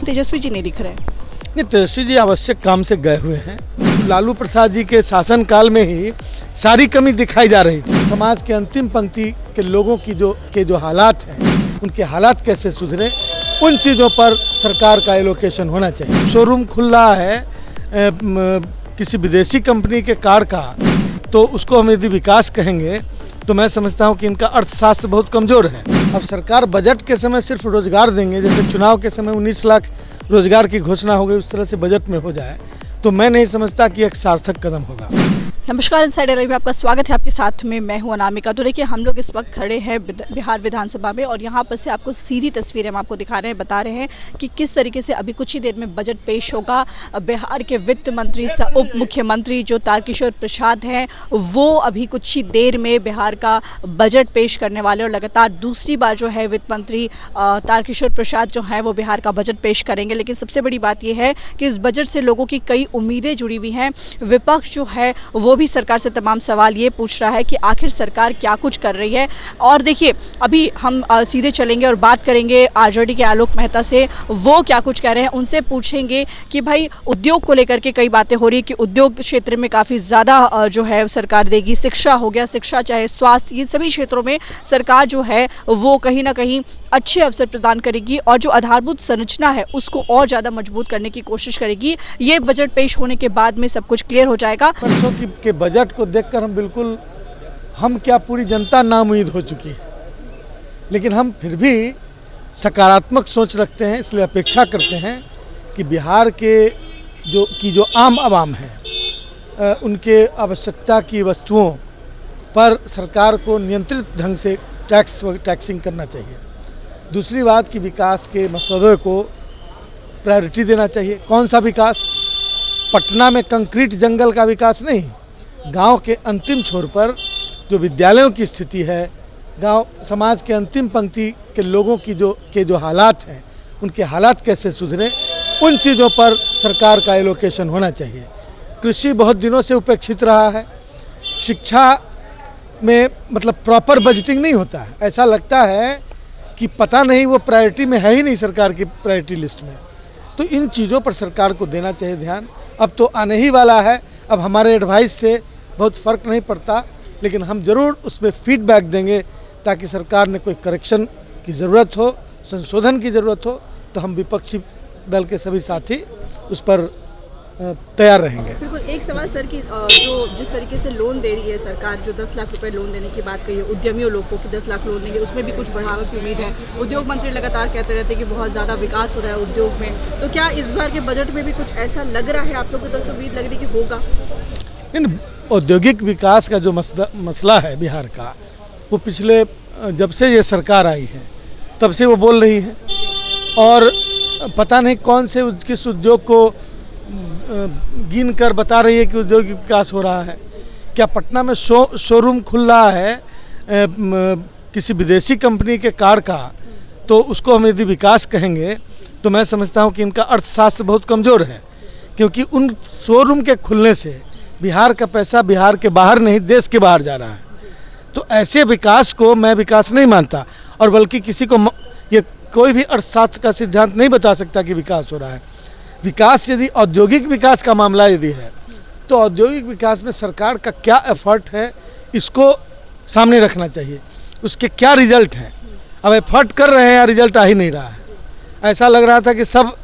तेजस्वी जी नहीं दिख रहे हैं। नहीं, तेजस्वी जी आवश्यक काम से गए हुए हैं। लालू प्रसाद जी के शासनकाल में ही सारी कमी दिखाई जा रही थी। समाज के अंतिम पंक्ति के लोगों की जो हालात हैं, उनके हालात कैसे सुधरे, उन चीज़ों पर सरकार का एलोकेशन होना चाहिए। शोरूम खुल रहा है किसी विदेशी कंपनी के कार का, तो उसको हम यदि विकास कहेंगे तो मैं समझता हूँ कि इनका अर्थशास्त्र बहुत कमज़ोर है। अब सरकार बजट के समय सिर्फ रोजगार देंगे, जैसे चुनाव के समय 19 लाख रोजगार की घोषणा हो गई, उस तरह से बजट में हो जाए, तो मैं नहीं समझता कि एक सार्थक कदम होगा। नमस्कार, इनसाइडर लाइव में आपका स्वागत है। आपके साथ में मैं हूं अनामिका। तो देखिए, हम लोग इस वक्त खड़े हैं बिहार विधानसभा में और यहां पर से आपको सीधी तस्वीरें हम आपको दिखा रहे हैं, बता रहे हैं कि किस तरीके से अभी कुछ ही देर में बजट पेश होगा। बिहार के वित्त मंत्री उप मुख्यमंत्री जो तारकिशोर प्रसाद हैं, वो अभी कुछ ही देर में बिहार का बजट पेश करने वाले और लगातार दूसरी बार जो है वित्त मंत्री तारकिशोर प्रसाद जो हैं वो बिहार का बजट पेश करेंगे। लेकिन सबसे बड़ी बात यह है कि इस बजट से लोगों की कई उम्मीदें जुड़ी हुई हैं। विपक्ष जो है वो भी सरकार से तमाम सवाल ये पूछ रहा है कि आखिर सरकार क्या कुछ कर रही है। और देखिए, अभी हम सीधे चलेंगे और बात करेंगे आरजेडी के आलोक मेहता से, वो क्या कुछ कह रहे हैं। उनसे पूछेंगे कि भाई उद्योग को लेकर के कई बातें हो रही है कि उद्योग क्षेत्र में काफ़ी ज़्यादा जो है सरकार देगी। शिक्षा हो गया, शिक्षा चाहे स्वास्थ्य, ये सभी क्षेत्रों में सरकार जो है वो कहीं ना कहीं अच्छे अवसर प्रदान करेगी और जो आधारभूत संरचना है उसको और ज़्यादा मजबूत करने की कोशिश करेगी। ये बजट पेश होने के बाद में सब कुछ क्लियर हो जाएगा। परसों के बजट को देखकर हम क्या पूरी जनता नाउम्मीद हो चुकी है, लेकिन हम फिर भी सकारात्मक सोच रखते हैं। इसलिए अपेक्षा करते हैं कि बिहार के जो आम आवाम है, उनके आवश्यकता की वस्तुओं पर सरकार को नियंत्रित ढंग से टैक्सिंग करना चाहिए। दूसरी बात कि विकास के मसौदे को प्रायोरिटी देना चाहिए। कौन सा विकास? पटना में कंक्रीट जंगल का विकास नहीं, गांव के अंतिम छोर पर जो विद्यालयों की स्थिति है, गांव समाज के अंतिम पंक्ति के लोगों की जो हालात हैं, उनके हालात कैसे सुधरे, उन चीज़ों पर सरकार का एलोकेशन होना चाहिए। कृषि बहुत दिनों से उपेक्षित रहा है। शिक्षा में मतलब प्रॉपर बजटिंग नहीं होता है। ऐसा लगता है कि पता नहीं वो प्रायोरिटी में है ही नहीं, सरकार की प्रायोरिटी लिस्ट में। तो इन चीज़ों पर सरकार को देना चाहिए ध्यान। अब तो आने ही वाला है, अब हमारे एडवाइस से बहुत फ़र्क नहीं पड़ता, लेकिन हम ज़रूर उसमें फीडबैक देंगे ताकि सरकार ने कोई करेक्शन की ज़रूरत हो, संशोधन की ज़रूरत हो, तो हम विपक्षी दल के सभी साथी उस पर तैयार रहेंगे। बिल्कुल। एक सवाल सर कि जो जिस तरीके से लोन दे रही है सरकार, जो 10 लाख रुपए लोन देने की बात कही है उद्यमियों लोग को कि 10 लाख लोन देंगे, उसमें भी कुछ बढ़ावा की उम्मीद है। उद्योग मंत्री लगातार कहते रहते हैं कि बहुत ज़्यादा विकास हो रहा है उद्योग में, तो क्या इस बार के बजट में भी कुछ ऐसा लग रहा है, आप लोग को तरफ से उम्मीद लग रही है कि होगा? इन औद्योगिक विकास का जो मसला है बिहार का, वो पिछले जब से ये सरकार आई है तब से वो बोल रही है, और पता नहीं कौन से किस उद्योग को गिन कर बता रही है कि औद्योगिक विकास हो रहा है। क्या पटना में शोरूम खुल रहा है किसी विदेशी कंपनी के कार का, तो उसको हम यदि विकास कहेंगे तो मैं समझता हूँ कि इनका अर्थशास्त्र बहुत कमज़ोर है, क्योंकि उन शोरूम के खुलने से बिहार का पैसा बिहार के बाहर नहीं, देश के बाहर जा रहा है। तो ऐसे विकास को मैं विकास नहीं मानता, और बल्कि किसी को ये कोई भी अर्थशास्त्र का सिद्धांत नहीं बता सकता कि विकास हो रहा है। विकास यदि औद्योगिक विकास का मामला यदि है, तो औद्योगिक विकास में सरकार का क्या एफर्ट है, इसको सामने रखना चाहिए। उसके क्या रिजल्ट हैं? अब एफर्ट कर रहे हैं, रिजल्ट आ ही नहीं रहा है। ऐसा लग रहा था कि सब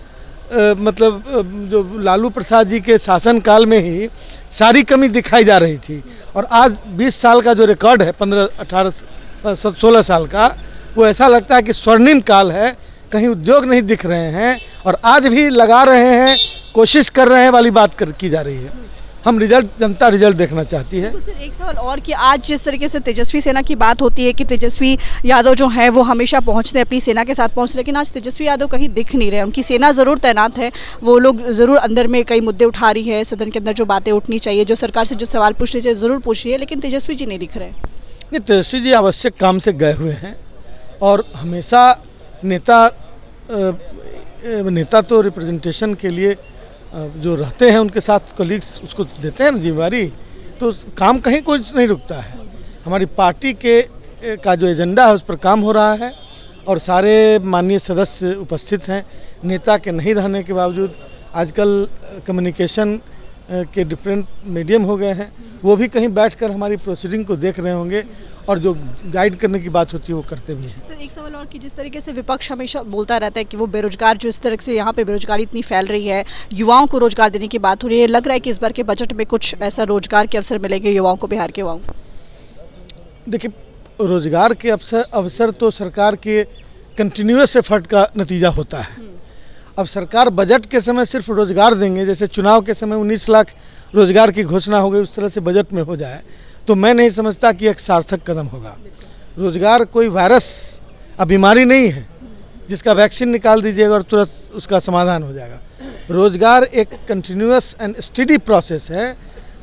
जो लालू प्रसाद जी के शासनकाल में ही सारी कमी दिखाई जा रही थी, और आज 20 साल का जो रिकॉर्ड है, 15, 18, 16 साल का, वो ऐसा लगता है कि स्वर्णिम काल है। कहीं उद्योग नहीं दिख रहे हैं, और आज भी लगा रहे हैं, कोशिश कर रहे हैं वाली बात की जा रही है। हम जनता रिजल्ट देखना चाहती है। सर, एक सवाल और कि आज जिस तरीके से तेजस्वी सेना की बात होती है कि तेजस्वी यादव जो हैं वो हमेशा पहुंचते हैं, अपनी सेना के साथ पहुंचते, लेकिन आज तेजस्वी यादव कहीं दिख नहीं रहे। उनकी सेना ज़रूर तैनात है, वो लोग ज़रूर अंदर में कई मुद्दे उठा रही है, सदन के अंदर जो बातें उठनी चाहिए, जो सरकार से जो सवाल पूछने चाहिए ज़रूर पूछ रही है, लेकिन तेजस्वी जी नहीं दिख रहे। नहीं, तेजस्वी जी आवश्यक काम से गए हुए हैं, और हमेशा नेता तो रिप्रेजेंटेशन के लिए जो रहते हैं उनके साथ कलीग्स उसको देते हैं ना जिम्मेवारी, तो काम कहीं कुछ नहीं रुकता है। हमारी पार्टी का जो एजेंडा है उस पर काम हो रहा है, और सारे माननीय सदस्य उपस्थित हैं। नेता के नहीं रहने के बावजूद आजकल कम्युनिकेशन के डिफरेंट मीडियम हो गए हैं, वो भी कहीं बैठकर हमारी प्रोसीडिंग को देख रहे होंगे और जो गाइड करने की बात होती है वो करते भी हैं। सर एक सवाल और कि जिस तरीके से विपक्ष हमेशा बोलता रहता है कि वो बेरोजगार जो इस तरह से यहाँ पे बेरोजगारी इतनी फैल रही है, युवाओं को रोजगार देने की बात हो रही है, लग रहा है कि इस बार के बजट में कुछ ऐसा रोजगार के अवसर मिलेंगे युवाओं को, बिहार के युवाओं को? देखिए, रोजगार के अवसर तो सरकार के कंटिन्यूअस एफर्ट का नतीजा होता है। अब सरकार बजट के समय सिर्फ रोजगार देंगे, जैसे चुनाव के समय 19 लाख रोजगार की घोषणा हो गई, उस तरह से बजट में हो जाए तो मैं नहीं समझता कि एक सार्थक कदम होगा। रोजगार कोई वायरस अब बीमारी नहीं है जिसका वैक्सीन निकाल दीजिएगा और तुरंत उसका समाधान हो जाएगा। रोजगार एक कंटिन्यूअस एंड स्टडी प्रोसेस है।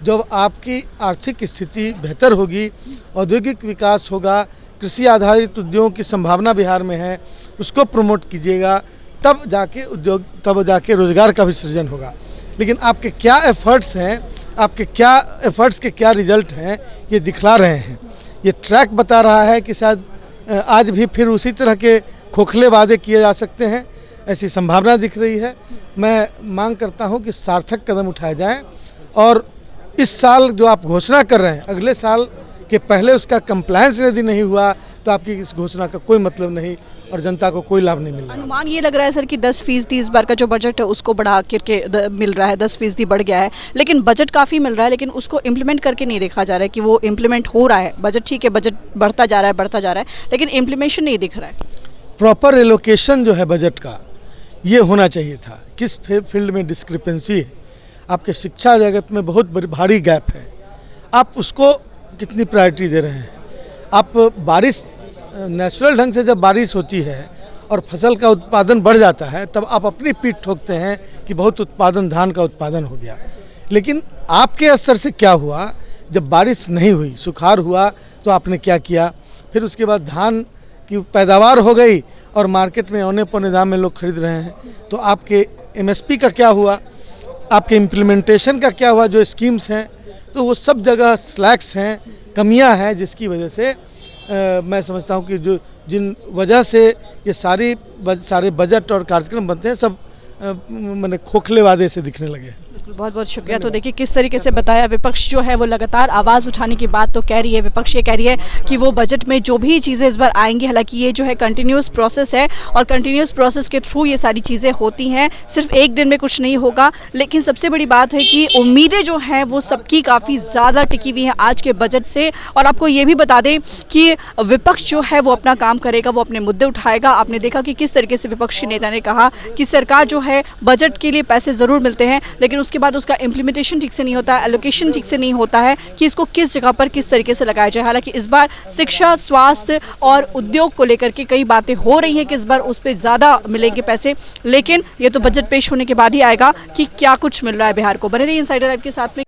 जब आपकी आर्थिक स्थिति बेहतर होगी, औद्योगिक विकास होगा, कृषि आधारित उद्योगों की संभावना बिहार में है, उसको प्रमोट कीजिएगा, तब जाके रोजगार का भी सृजन होगा। लेकिन आपके क्या एफर्ट्स हैं, आपके क्या एफर्ट्स के क्या रिजल्ट हैं, ये दिखला रहे हैं। ये ट्रैक बता रहा है कि शायद आज भी फिर उसी तरह के खोखले वादे किए जा सकते हैं, ऐसी संभावना दिख रही है। मैं मांग करता हूं कि सार्थक कदम उठाए जाएं और इस साल जो आप घोषणा कर रहे हैं, अगले साल के पहले उसका कंप्लायंस यदि नहीं हुआ तो आपकी इस घोषणा का कोई मतलब नहीं और जनता को कोई लाभ नहीं मिलेगा। अनुमान ये लग रहा है सर कि 10% इस बार का जो बजट है उसको बढ़ा करके मिल रहा है, 10% बढ़ गया है, लेकिन बजट काफ़ी मिल रहा है, लेकिन उसको इम्प्लीमेंट करके नहीं देखा जा रहा है कि वो इम्प्लीमेंट हो रहा है। बजट ठीक है, बजट बढ़ता जा रहा है, लेकिन इम्प्लीमेशन नहीं दिख रहा है। प्रॉपर एलोकेशन जो है बजट का, ये होना चाहिए था। किस फील्ड में डिस्क्रिपेंसी है, आपके शिक्षा जगत में बहुत भारी गैप है, आप उसको कितनी प्रायोरिटी दे रहे हैं। आप बारिश, नेचुरल ढंग से जब बारिश होती है और फसल का उत्पादन बढ़ जाता है तब आप अपनी पीठ ठोकते हैं कि बहुत उत्पादन, धान का उत्पादन हो गया। लेकिन आपके स्तर से क्या हुआ, जब बारिश नहीं हुई, सुखाड़ हुआ, तो आपने क्या किया? फिर उसके बाद धान की पैदावार हो गई और मार्केट में औने पौने दाम में लोग खरीद रहे हैं, तो आपके MSP का क्या हुआ, आपके इम्प्लीमेंटेशन का क्या हुआ? जो स्कीम्स हैं तो वो सब जगह स्लैक्स हैं, कमियां हैं, जिसकी वजह से मैं समझता हूं कि जिन वजह से ये सारे बजट और कार्यक्रम बनते हैं सब मैंने खोखले वादे से दिखने लगे। बहुत बहुत शुक्रिया। तो देखिए किस तरीके से बताया, विपक्ष जो है वो लगातार आवाज़ उठाने की बात तो कह रही है। विपक्ष ये कह रही है कि वो बजट में जो भी चीज़ें इस बार आएंगी, हालांकि ये जो है कंटिन्यूस प्रोसेस है और कंटिन्यूस प्रोसेस के थ्रू ये सारी चीज़ें होती हैं, सिर्फ एक दिन में कुछ नहीं होगा। लेकिन सबसे बड़ी बात है कि उम्मीदें जो हैं वो सबकी काफ़ी ज़्यादा टिकी हुई हैं आज के बजट से। और आपको ये भी बता दें कि विपक्ष जो है वो अपना काम करेगा, वो अपने मुद्दे उठाएगा। आपने देखा कि किस तरीके से विपक्ष के नेता ने कहा कि सरकार जो है बजट के लिए पैसे ज़रूर मिलते हैं, लेकिन उसके बाद उसका इम्प्लीमेंटेशन ठीक से नहीं होता है, एलोकेशन ठीक से नहीं होता है कि इसको किस जगह पर किस तरीके से लगाया जाए। हालांकि इस बार शिक्षा, स्वास्थ्य और उद्योग को लेकर के कई बातें हो रही हैं कि इस बार उस पर ज़्यादा मिलेंगे पैसे, लेकिन ये तो बजट पेश होने के बाद ही आएगा कि क्या कुछ मिल रहा है बिहार को। बने रहिए इनसाइडर लाइव के साथ में।